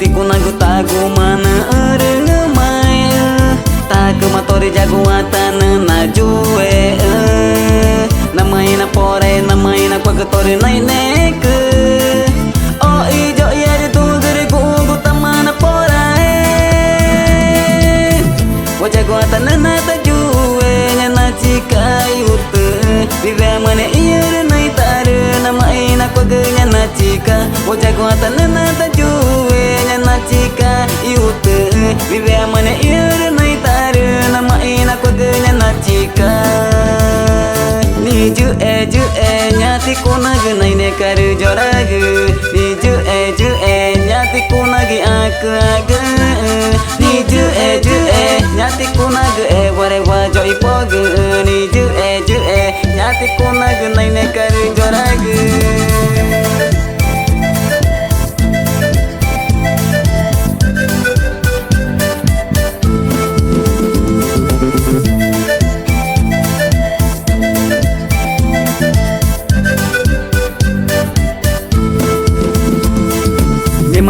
tiku nagu tagu mana mai tak matori jagoatan na jue namai na pore namai na pagatori nai nek oh ijo ya de tu gere gu tamana pora jagoatan na ta jue na cikai ut vive mane ier nai tar namai na paganya na cika jagoatan na ta jue na cika iut vive mane ier nai tar namai na paganya na cika ni ju e nyati ko nag nai ne kar jorag ni ju e nyati ko nag ak ag ni ju e nyati ko nag e ware wa joi pog ni ju e nyati ko nag nai ne kar jorag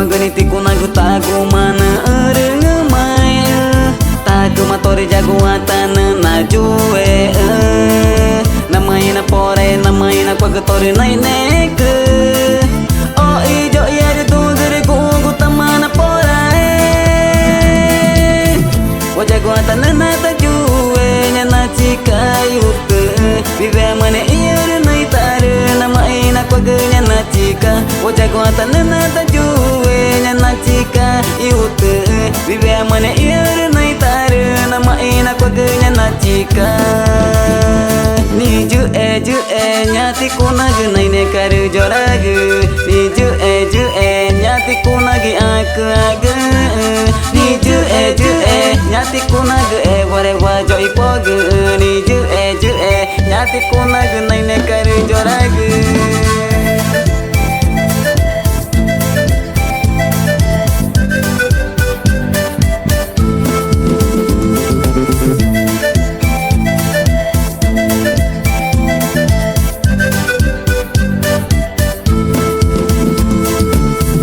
Maganiti ko nagu tagu mana mai tagu matori jagoatan na jue namai na pore namai na pagatori nai nek oh ijo ya de tu gere gu tamana pora jagoatan na ta jue na cikai ut vive mane ier nai tar namai na paganya na cika jagoatan na ta jue na cika iut vive mane ier nai tar namai na paganya na cika ni ju e nyati ko nag nai ne kar jorag ni ju e nyati ko nag ak ag ni ju e nyati ko nag e ware wa joi pog ni ju e nyati ko nag nai ne kar jorag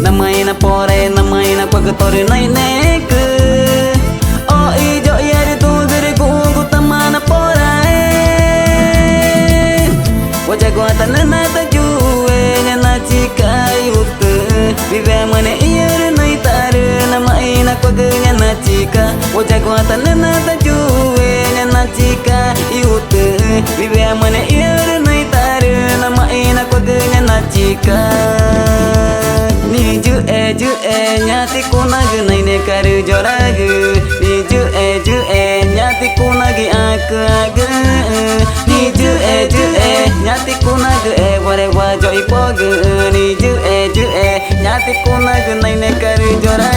namai na pore namai na pagatori nai nek oh ijo ya de tu gere gu tamana pora jagoatan na ta jue na cikai ut vive mane ier nai tar namai na paganya na cika jagoatan na ta jue na cika iut vive mane ier nai tar namai na paganya na cika ni ju e nyati ko nag nai ne kar jorag ni ju e nyati ko nag ak ag ni ju e nyati ko nag e ware wa joi pog ni ju e nyati ko nag nai ne kar jorag